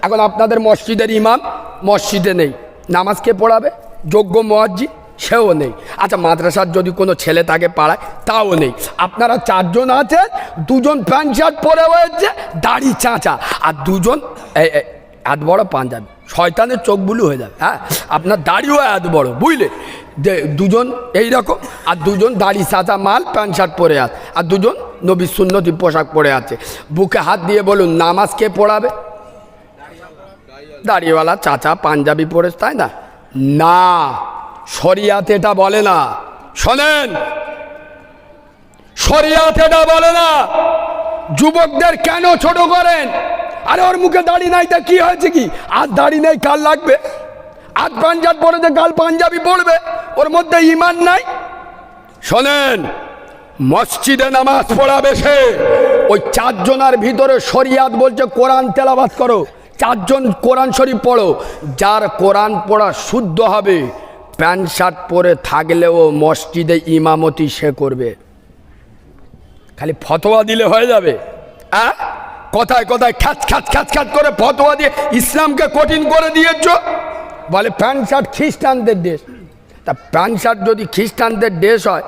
এখন আপনাদের মসজিদের ইমাম মসজিদে নেই, নামাজ কে পড়াবে? যোগ্য মুয়াজ্জিন সেও নেই। আচ্ছা, মাদ্রাসার যদি কোনো ছেলে তাকে পাড়ায় তাও নেই। আপনারা চারজন আছেন, দুজন প্যান্ট শার্ট পরে হয়েছে, দাড়ি চাঁচা, আর দুজন এত বড় পাঞ্জাবি, শয়তানের চোখ বুলু হয়ে যাবে। হ্যাঁ, আপনার দাড়িও এত বড়, বুঝলে? দুজন এইরকম, আর দুজন দাড়ি চাঁচা মাল প্যান্ট শার্ট পরে আছে, আর দুজন নবী সুন্নতি পোশাক পরে আছে। বুকে হাত দিয়ে বলুন, নামাজ কে পড়াবে? দাড়িওয়ালা চাচা পাঞ্জাবি পরে, তাই না? না, শরিয়াত এটা বলে না। শোনেন, শরিয়াত এটা বলে না। যুবকদের কেন ছোট করেন? আরে ওর মুখে দাড়ি নাই, তা কি হয়েছে? কি আজ দাড়ি নেই কাল লাগবে, আজ পাঞ্জাব পড়েছে কাল পাঞ্জাবি পড়বে, ওর মধ্যে ইমান নাই। শোনেন, মসজিদে নামাজ পড়াবে সে, ওই চারজনের ভিতরে শরিয়াত বলছে কোরআন তেলাওয়াত করো, চারজন কোরআন শরীফ পড়ো। যার কোরআন পড়া শুদ্ধ হবে, প্যান্ট শার্ট পরে থাকলেও মসজিদে ইমামতি সে করবে। খালি ফতোয়া দিলে হয়ে যাবে? হ্যাঁ, কথায় কথায় খ্যাচ খ্যাচ খ্যাচ খ্যাচ করে ফতোয়া দিয়ে ইসলামকে কঠিন করে দিয়েছ। বলে প্যান্ট শার্ট খ্রিস্টানদের দেশ। তা প্যান্ট শার্ট যদি খ্রিস্টানদের দেশ হয়,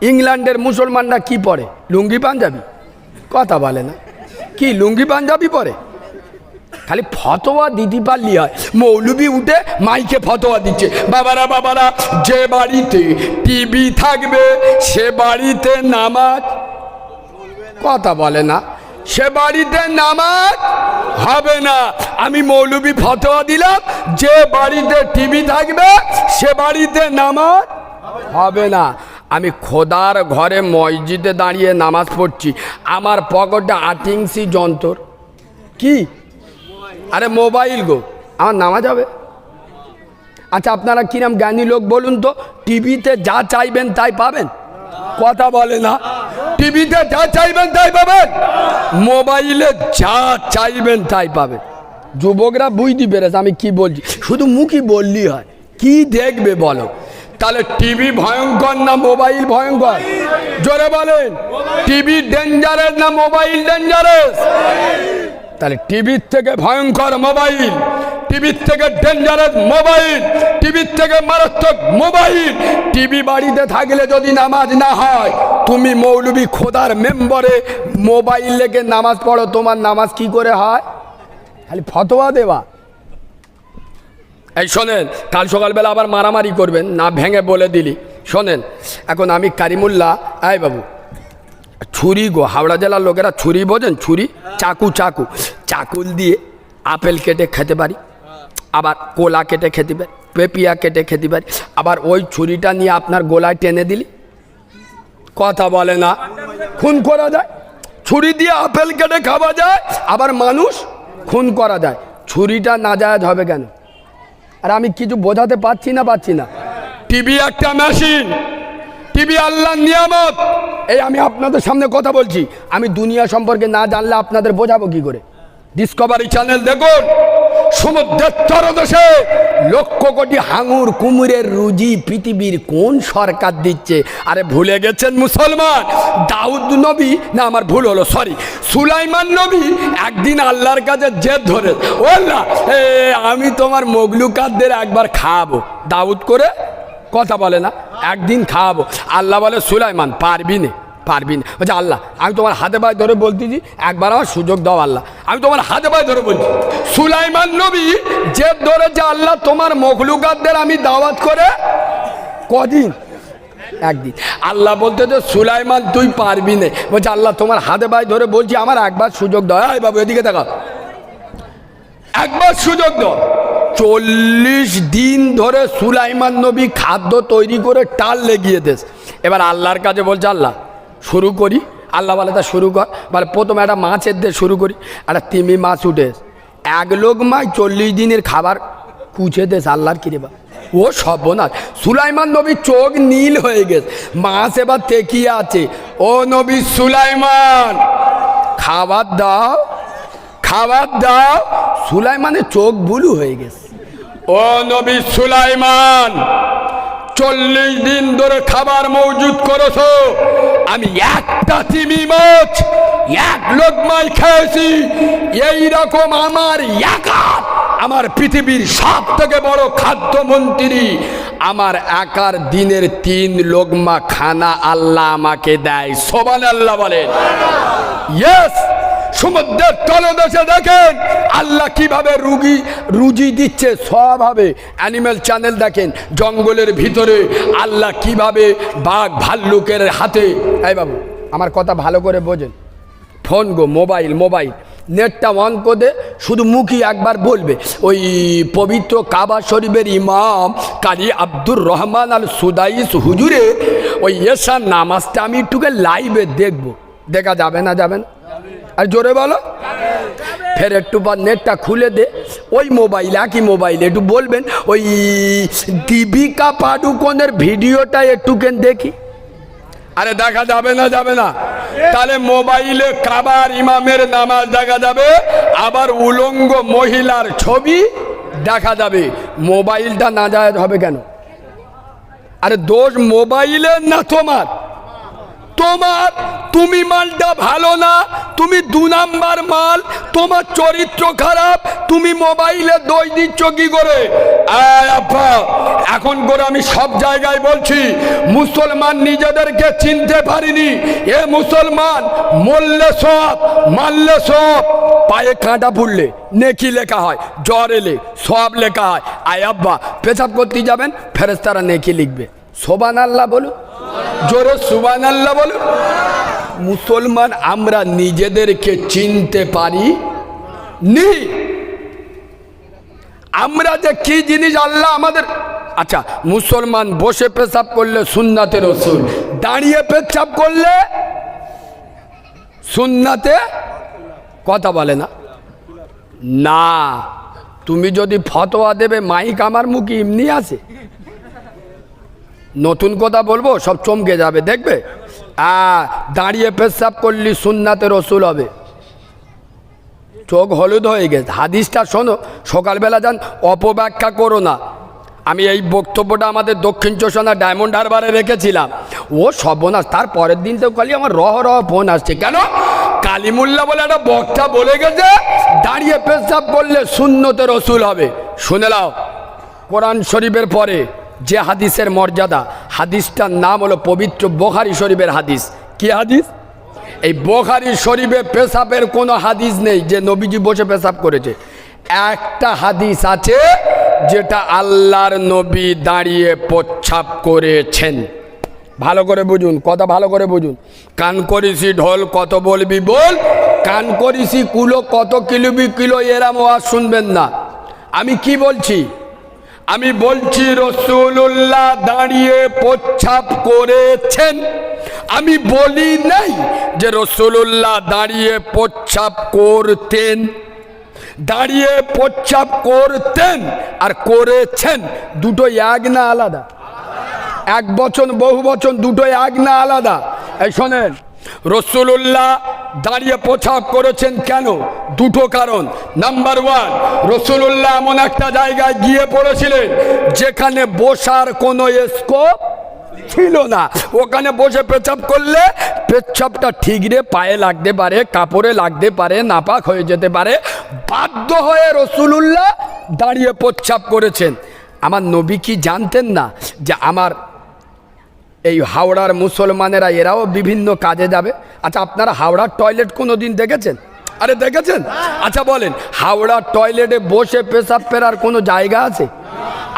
ইংল্যান্ডের মুসলমানরা কি পরে? লুঙ্গি পাঞ্জাবি? কথা বলে না, কি লুঙ্গি পাঞ্জাবি পরে? খালি ফতোয়া দিতে পারলি হয়। মৌলবি উঠে মাইকে ফতোয়া দিচ্ছে, বাবারা বাবারা, যে বাড়িতে টিভি থাকবে সে বাড়িতে নামাজ, কথা বলে না, সে বাড়িতে নামাজ হবে না। আমি মৌলবি ফতোয়া দিলাম, যে বাড়িতে টিভি থাকবে সে বাড়িতে নামাজ হবে না। আমি খোদার ঘরে মসজিদে দাঁড়িয়ে নামাজ পড়ছি, আমার পকেটে 8 ইঞ্চি যন্ত্র, কি? আরে মোবাইল গো, আমার নামাজ হবে? আচ্ছা, আপনারা কিরম জ্ঞানী লোক বলুন তো, টিভিতে যা চাইবেন তাই পাবেন? কথা বলে না। টিভিতে যা চাইবেন তাই পাবেন, মোবাইলে যা চাইবেন তাই পাবেন। যুবকরা বুঝতে পেরেছে আমি কি বলছি, শুধু মুখই বললি হয়, কি দেখবে বলো? তাহলে টিভি ভয়ঙ্কর না মোবাইল ভয়ঙ্কর? জোরে বলেন, টিভি ডেঞ্জারাস না মোবাইল ডেঞ্জারাস? তাহলে টিভির থেকে ভয়ঙ্কর মোবাইল, টিভির থেকে ডেঞ্জারাস মোবাইল, টিভির থেকে মারাত্মক মোবাইল। টিভি বাড়িতে থাকলে যদি নামাজ না হয়, তুমি মৌলবি খোদার মেম্বরে মোবাইল লেগে নামাজ পড়ো, তোমার নামাজ কি করে হয়? খালি ফতোয়া দেওয়া। এই শোনেন, কাল সকালবেলা আবার মারামারি করবেন না, ভেঙে বলে দিলি। শোনেন, এখন আমি কারিমুল্লাহ, আয় বাবু, ছুরি গো, হাওড়া জেলার লোকেরা ছুরি বোঝেন? ছুরি, চাকু, চাকু, চাকুল দিয়ে আপেল কেটে খেতে পারি, আবার কোলা কেটে খেতে পারি, পেপিয়া কেটে খেতে পারি, আবার ওই ছুরিটা নিয়ে আপনার গোলায় টেনে দিলি, কথা বলে না, খুন করা যায়। ছুরি দিয়ে আপেল কেটে খাওয়া যায়, আবার মানুষ খুন করা যায়। ছুরিটা নাজায়েজ হবে কেন? আর আমি কিছু বোঝাতে পারছি না? টিভি একটা মেশিন, টিভি আল্লাহর নিয়ামত। এই আমি আপনাদের সামনে কথা বলছি, আমি দুনিয়া সম্পর্কে না জানলে আপনাদের বোঝাবো কি করে? ডিসকভারি চ্যানেল দেখুন, সমুদ্রের তলদেশে লক্ষ কোটি হাঙুর কুমিরের রুজি পৃথিবীর কোন সরকার দিচ্ছে? আরে ভুলে গেছেন মুসলমান, দাউদ নবী, না আমার ভুল হলো, সরি, সুলাইমান নবী একদিন আল্লাহর কাছে জেদ ধরে, ও আল্লাহ, আমি তোমার মগলুকাতদের একবার খাওয়াবো, দাউদ করে, কথা বলে না, একদিন খাওয়াবো। আল্লাহ বলে, সুলাইমান পারবি না, পারবি না। বলছে, আল্লাহ আমি তোমার হাতে পায়ে ধরে বলতেছি, একবার আমার সুযোগ দাও আল্লাহ, আমি তোমার হাতে পায়ে ধরে বলছি। সুলাইমান নবী জেদ ধরেছে, আল্লাহ তোমার মখলুকাতদের আমি দাওয়াত করে কদিন? একদিন। আল্লাহ বলতে যে সুলাইমান তুই পারবি না। বলছে, আল্লাহ তোমার হাতে পায়ে ধরে বলছি, আমার একবার সুযোগ দাও। এই বাবু এদিকে দেখা, একবার সুযোগ দাও। 40 দিন ধরে সুলাইমান নবী খাদ্য তৈরি করে টাল লেগিয়ে দেশ। এবার আল্লাহর কাছে বলছে, আল্লাহ শুরু করি। আল্লাহ বলে, তা শুরু কর। বলে, প্রথমে একটা মাছের দিয়ে শুরু করি। একটা তিমি মাছ উঠে এক লোকমায় 40 দিনের খাবার কুচে দেশ। আল্লাহর কিরে বা, ও সর্বনাশ, সুলাইমান নবীর চোখ নীল হয়ে গেছে। মাছ এবার তেকিয়ে আছে, ও নবী সুলাইমান খাবার দাও, খাবার দাও। সুলাইমানের চোখ বুলু হয়ে গেছে। ও নবী সুলাইমান, 40 দিন ধরে খাবার মজুদ করেছো, আমি একটা তিমি মাছ এক লোকমাই খেয়েছি, এইরকম আমার একা আমার পৃথিবীর সব থেকে বড় খাদ্যমন্ত্রী, আমার একার দিনের 3 লোকমা খানা আল্লাহ আমাকে দেয়। সুবহানাল্লাহ বলেন। ইয়েস, সমুদ্রের তলদেশে দেখেন আল্লাহ কিভাবে রুজি দিচ্ছে সবভাবে। অ্যানিম্যাল চ্যানেল দেখেন, জঙ্গলের ভিতরে আল্লাহ কিভাবে বাঘ ভাল্লুকের হাতে। এই বাবু আমার কথা ভালো করে বোঝেন, ফোন গো, মোবাইল নেটটা অন করে শুধু মুখই একবার বলবে, ওই পবিত্র কাবা শরীফের ইমাম কারি আব্দুর রহমান আল সুদাইস হুজুরে ওই এশার নামাজটা আমি একটুকে লাইভে দেখব। দেখা যাবে না? যাবেন? আর জোরে বলো। ফের একটু পর নেটটা খুলে দে, ওই মোবাইল, একই মোবাইলে একটু বলবেন ওই দীপিকা পাডুকোনের ভিডিওটা একটুকেন দেখি। আরে দেখা যাবে না? যাবে না? তাহলে মোবাইলে কাবার ইমামের নামাজ দেখা যাবে, আবার উলঙ্গ মহিলার ছবি দেখা যাবে। মোবাইলটা নাজায়েজ হবে কেন? আরে দোষ মোবাইলের না তোমার। তুমি মালটা ভালো না, তুমি 2 নাম্বার মাল, তোমার চরিত্র খারাপ, তুমি মোবাইলে দোষ দিচ্ছ কি করে? এখন করে আমি সব জায়গায় বলছি, মুসলমান নিজেদেরকে চিনতে পারিনি। এ মুসলমান মরলে সব, মারলে সব, পায়ে কাঁটা ফুললে নেকি লেখা হয়, জ্বর এলে সব লেখা হয়। আব্বা পেশাব করতে যাবেন, ফেরেশতারা নেকি লিখবে। সুবহানাল্লাহ বলুন, জোরে সুবহানাল্লাহ বলুন। মুসলমান আমরা নিজেদেরকে চিনতে পারি নি। আমরা যে কি জিনিস আল্লাহ আমাদের। আচ্ছা, মুসলমান বসে পেশাব করলে সুন্নাতে রাসূল, দাঁড়িয়ে পেশাব করলে সুন্নাতে, কথা বলে না। না, তুমি যদি ফতোয়া দেবে, মাইক আমার মুখে এমনি আছে, নতুন কথা বলবো সব চমকে যাবে, দেখবে। দাঁড়িয়ে পেশাব করলি সুন্নাতে রাসূল হবে, চোখ হলুদ হয়ে গেছে। হাদিসটা শোনো, সকালবেলা যান, অপব্যাখ্যা করো না। আমি এই বক্তব্যটা আমাদের দক্ষিণ চোষণা ডায়মন্ড হারবারে রেখেছিলাম। ও সর্বনাশ, তার পরের দিন তো খালি আমার রহ ফোন আসছে। কেন? কালিমুল্লাহ বলে একটা বক্তা বলে গেছে দাঁড়িয়ে পেশাব করলে সুন্নতে রাসূল হবে। শুনে নাও, কোরআন শরীফের পরে যে হাদিসের মর্যাদা, হাদিসটার নাম হলো পবিত্র বুখারী শরীফের হাদিস। কি হাদিস? এই বুখারী শরীফে পেশাবের কোনো হাদিস নেই যে নবীজি বসে পেশাব করেছে। একটা হাদিস আছে যেটা আল্লাহর নবী দাঁড়িয়ে প্রস্রাব করেছেন। ভালো করে বুঝুন, কথা ভালো করে বুঝুন। কান করিসি ঢোল কত বলবি বল, কান করিসি কুলো কত কিলবি কিলো, এরাম আওয়াজ শুনবেন না। আমি কি বলছি? আমি বলছি রাসূলুল্লাহ দাঁড়িয়ে প্রস্রাব করেছেন। আমি বলি নাই যে রাসূলুল্লাহ দাঁড়িয়ে প্রস্রাব করতেন। দাঁড়িয়ে প্রস্রাব করতেন আর করেছেন দুটো এক না আলাদা? এক বচন বহু বচন দুটো এক না আলাদা? এই শোনেন, রাসূলুল্লাহ দাঁড়িয়ে প্রস্রাব করেছেন কেন? দুটো কারণ। নাম্বার 1, রাসূলুল্লাহ এমন একটা জায়গায় গিয়ে পড়েছিলেন যেখানে বসার কোনো স্কোপ ছিল না। ওখানে বসে পেশাব করলে পেচ্ছাপটা ঠিকরে পায়ে লাগতে পারে, কাপড়ে লাগতে পারে, নাপাক হয়ে যেতে পারে। বাধ্য হয়ে রাসূলুল্লাহ দাঁড়িয়ে প্রস্রাব করেছেন। আমার নবী কি জানতেন না যে আমার এই হাওড়ার মুসলমানেরা এরাও বিভিন্ন কাজে যাবে? আচ্ছা, আপনারা হাওড়ার টয়লেট কোনো দিন দেখেছেন? আরে দেখেছেন? আচ্ছা বলেন, হাওড়ার টয়লেটে বসে পেশাব ফেরার কোনো জায়গা আছে?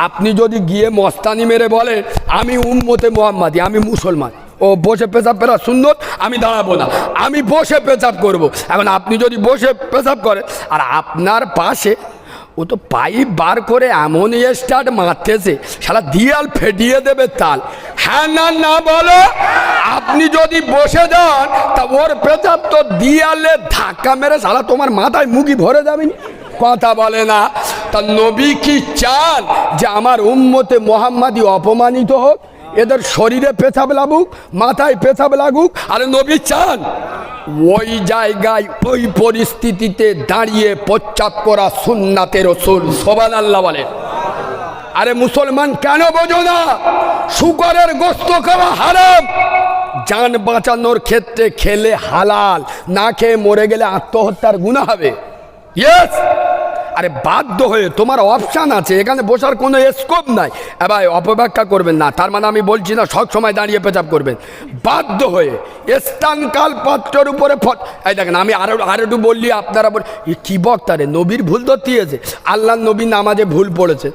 আপনি যদি গিয়ে মস্তানি মেরে বলেন আমি উম্মতে মুহাম্মাদি, আমি মুসলমান, ও বসে পেশাব ফেরা সুন্নত, আমি দাঁড়াবো না, আমি বসে পেশাব করব। এখন আপনি যদি বসে পেশাব করেন আর আপনার পাশে ও তো পাইপ বার করে এমন স্টার্ট মারতেছে, শালা দিয়াল ফেটিয়ে দেবে তাল। হ্যাঁ না না বলো? আপনি যদি বসে যান তা ওর পেশাব তো দিয়ালে ধাক্কা মেরে শালা তোমার মাথায় মুখি ভরে যাবেন। কথা বলে না। তা নবী কি চান যে আমার উম্মতে মুহাম্মাদি অপমানিত হোক, এদের শরীরে পেশাব লাগুক, মাথায় পেশাব লাগুক? আরে নবী চান ওই জায়গায় ওই পরিস্থিতিতে দাঁড়িয়ে প্রস্রাব করা সুন্নাতে রাসূল। সুবহানাল্লাহ বলে। আরে মুসলমান কেন বোঝো না? শুকরের গোশত খাওয়া হারাম, জান বাঁচানোর ক্ষেত্রে খেলে হালাল, না খেয়ে মরে গেলে আত্মহত্যার গুনাহ হবে। ইয়েস, আরে বাধ্য হয়ে, তোমার অপশান আছে, এখানে বসার কোনো স্কোপ নাই। ভাই অপব্যাখ্যা করবেন না, তার মানে আমি বলছি না সব সময় দাঁড়িয়ে পেচাপ করবেন। বাধ্য হয়ে স্থানকাল পাত্রের উপরে এই দেখেন, আমি আরো একটু বললি আপনারা কি বক্তারে নবীর ভুল ধরতে গেছে। আল্লাহ নবী নামাজে ভুল পড়েছে,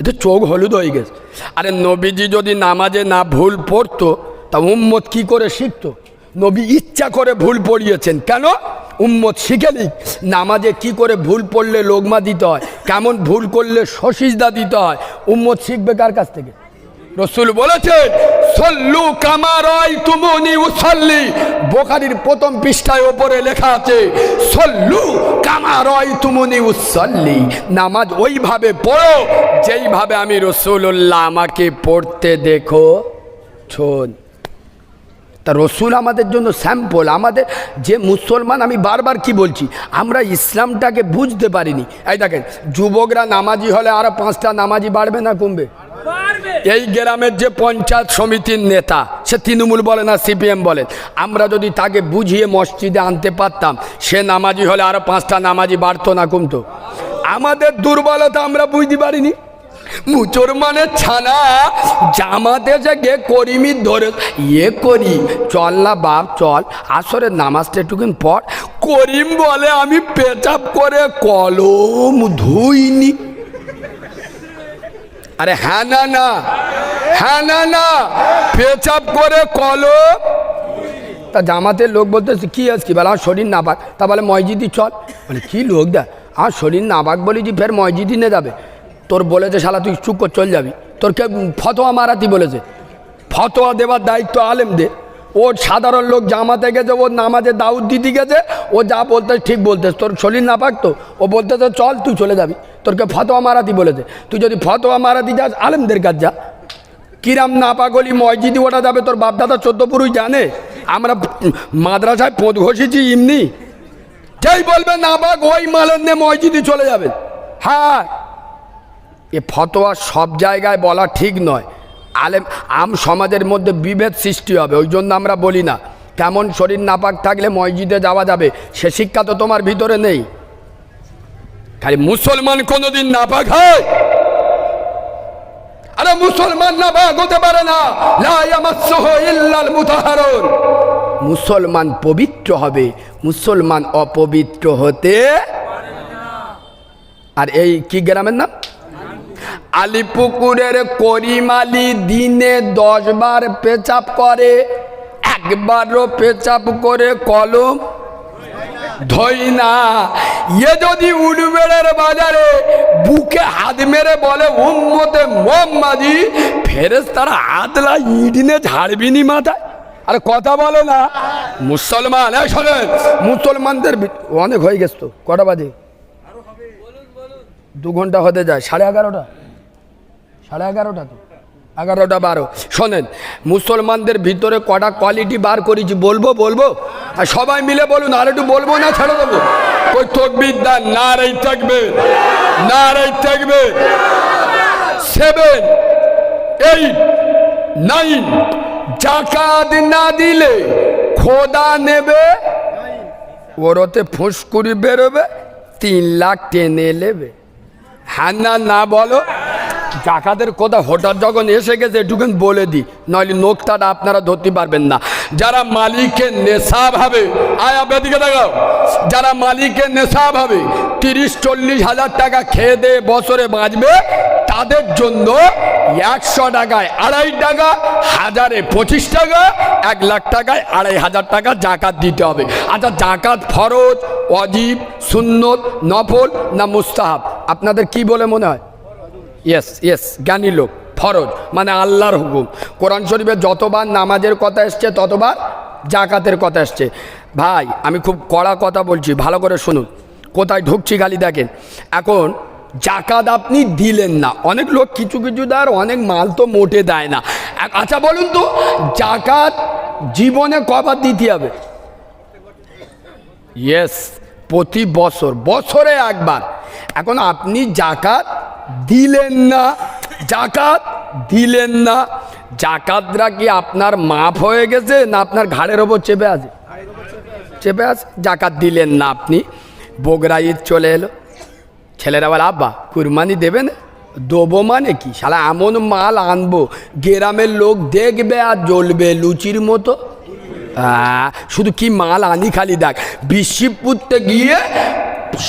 এটা চোখ হলুদ হয়ে গেছে। আরে নবীজি যদি নামাজে না ভুল পড়তো তা উম্মত কি করে শিখতো? নবী ইচ্ছা করে ভুল পড়িয়েছেন, কেন? উম্মত শিখে নিক নামাজে কি করে ভুল পড়লে লোকমা দিতে হয়, কেমন ভুল করলে সসিজদা দিতে হয়। উম্মত শিখবে কার কাছ থেকে? রসুল বলেছেন সল্লু কামা রাআইতুমুনি উসাল্লি। বুখারীর প্রথম পৃষ্ঠায় ওপরে লেখা আছে সল্লু কামা রাআইতুমুনি উসাল্লি, নামাজ ওইভাবে পড়ো যেইভাবে আমি রাসূলুল্লাহ আমাকে পড়তে দেখো ছোন। তা রসুল আমাদের জন্য স্যাম্পল। আমাদের যে মুসলমান, আমি বারবার কি বলছি, আমরা ইসলামটাকে বুঝতে পারিনি। এই দেখেন, যুবকরা নামাজি হলে আরো 5টা নামাজি বাড়বে না কমবে? এই গ্রামের যে পঞ্চায়েত সমিতির নেতা, সে তৃণমূল বলেন আর সিপিএম বলেন, আমরা যদি তাকে বুঝিয়ে মসজিদে আনতে পারতাম, সে নামাজি হলে আরো 5টা নামাজি বাড়তো না কমতো? আমাদের দুর্বলতা আমরা বুঝতে পারিনি। মুসলমানের ছানা জামাতে যে গে করিমি ধরে ইয়ে করি, চল না বাপ চল আসরের নামাজটা একটুখানি পড়। করিম বলে আমি পেচাপ করে কলম ধুইনি। আরে হ্যাঁ না না, হ্যাঁ না না, পেচাপ করে কলম। তা জামাতের লোক বলতেছে কি আজকে বলে আমার শরীর না পাক, তা বলে মসজিদই চল। বলে কি লোক দা, আমার শরীর না পাক বলি যে ফের মসজিদই নিয়ে যাবে। তোর বলেছে শালা তুই চুপ করে চল যাবি, তোরকে ফতোয়া মারাতি বলেছে। ফতোয়া দেওয়ার দায়িত্ব আলেমদের। ও সাধারণ লোক জামাতে গেছে, ও নামাজে দাউদ দিতে গেছে, ও যা বলতে ঠিক বলতেছে। তোর শরীর না পাক তো, ও বলতেছে চল তুই চলে যাবি, তোরকে ফতোয়া মারাতি বলেছে। তুই যদি ফতোয়া মারাতি যাস আলেমদের কাছে যা। কিরাম না পাগলি মসজিদে ওটা যাবে, তোর বাপদাদা 14 পুরুষ জানে। আমরা মাদ্রাসায় পোঁত ঘষেছি এমনি, যেই বলবে না পাক ওই মালের নিয়ে মসজিদে চলে যাবে। হ্যাঁ, এ ফতোয়া সব জায়গায় বলা ঠিক নয়। আম সমাজের মধ্যে বিভেদ সৃষ্টি হবে, ওই জন্য আমরা বলি না। কেমন শরীর নাপাক থাকলে মসজিদে যাওয়া যাবে সে শিক্ষা তো তোমার ভিতরে নেই। খালি মুসলমান কোনোদিন নাপাক হয়? আরে মুসলমান নাপাক হতে পারে না, লা ইয়ামাসসুহু ইল্লাল মুতাহহারুন। মুসলমান পবিত্র হবে, মুসলমান অপবিত্র হতে পারে না। আর এই কি গ্রামের নাম? আলিপুকুরের করিম আলী দিনে 10 বার পেচাপ করে, একবারও পেচাপ করে কলম ধই না। এ যদি উলুবেড়ের বাজারে বুকে হাত মেরে বলে উম্মতে মোহাম্মদী, ফেরেশতারা আদলা ইডনে ঝাড়বিনি মাথায়। আরে কথা বলে না মুসলমান। এই শোনেন, মুসলমানদের অনেক হয়ে গেছে তো, কটা বাজে? 2 ঘন্টা হতে যায়, 11:30, 11:30 তো, 11টা 12। শোনেন, মুসলমানদের ভিতরে কটা কোয়ালিটি বার করেছি বলবো? আর সবাই মিলে বলুন, আর একটু বলবো না ছেড়ে দেবো? ওই তকবীর দান, নারায়ে তাকবীর, নারায়ে তাকবীর। 7, 8, 9, জাকাত না দিলে খোদা নেবে, ওরতে ফুসকুড়ি বেরোবে, 3 লাখ টেনে নেবে। হ্যাঁ না না বলো? জাকাতের কথা হঠাৎ যখন এসে গেছে একটুখান বলে দিই, নইলে নোকতাটা আপনারা ধরতে পারবেন না। যারা মালিকের নেশাব হবে, আয়া বেদিকে দেখাও, যারা মালিকের নেশাব হবে 30-40 হাজার টাকা খেয়ে দিয়ে বছরে বাঁচবে, তাদের জন্য 100 টাকায় 2.5 টাকা, 1000-এ 25 টাকা, 1 লাখ টাকায় 2.5 টাকা জাকাত দিতে হবে। আচ্ছা, জাকাত ফরজ, ওয়াজিব, সুন্নত, নফল না মুস্তাহাব? আপনাদের কি বলে মনে হয়? ইয়েস, জ্ঞানী লোক। ফরজ মানে আল্লাহর হুকুম। কোরআন শরীফে যতবার নামাজের কথা এসছে ততবার জাকাতের কথা এসছে। ভাই আমি খুব কড়া কথা বলছি, ভালো করে শুনুন, কোথায় ঢুকছি খালি দেখেন। এখন জাকাত আপনি দিলেন না, অনেক লোক কিছু দেয়, অনেক মাল তো মোটে দেয় না। আচ্ছা বলুন তো, জাকাত জীবনে কবার দিতে হবে? ইয়েস, প্রতি বছরে একবার। এখন আপনি জাকাত দিলেন না, জাকাতরা কি আপনার মাফ হয়ে গেছে না আপনার ঘাড়ের ওপর চেপে আছে? জাকাত দিলেন না আপনি। বগরা ঈদ চলে এলো, ছেলেরা বলে আব্বা কুরবানি দেবে না, দেবো মানে কি শালা এমন মাল আনবো গ্রামের লোক দেখবে আর জ্বলবে লুচির মতো। শুধু কি মাল আনি খালি দেখ, বিশিবপুরতে গিয়ে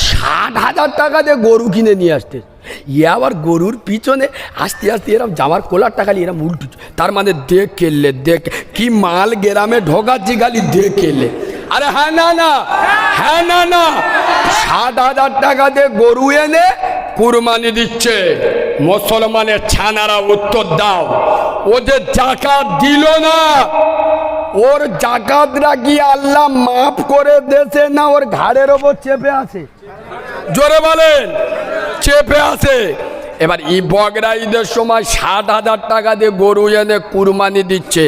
60,000 টাকা দিয়ে গরু কিনে নিয়ে আসতে, ইয়ে আবার গরুর পিছনে আস্তে আস্তে এরম জামার কোলার টাকা নিয়ে এরম উল্টু, তার মানে দেখ কেললে দেখ কি মাল গ্রামে ঢোকাচ্ছি খালি দেখ কেললে। আরে হ্যাঁ না না, হ্যাঁ না না, 60,000 টাকা দিয়ে গরু এনে কুরবানি দিচ্ছে। মুসলমানের ছানারা উত্তর দাও, ও যে জাকাত দিল না, ওর জাকাতরা কি আল্লাহ মাফ করে দেছে না ওর ঘাড়ের ওপর চেপে আছে? জোরে বলেন, চেপে আছে। এবার ই বগরা ঈদের সময় 60,000 টাকা দিয়ে গরু এনে কুরবানি দিচ্ছে,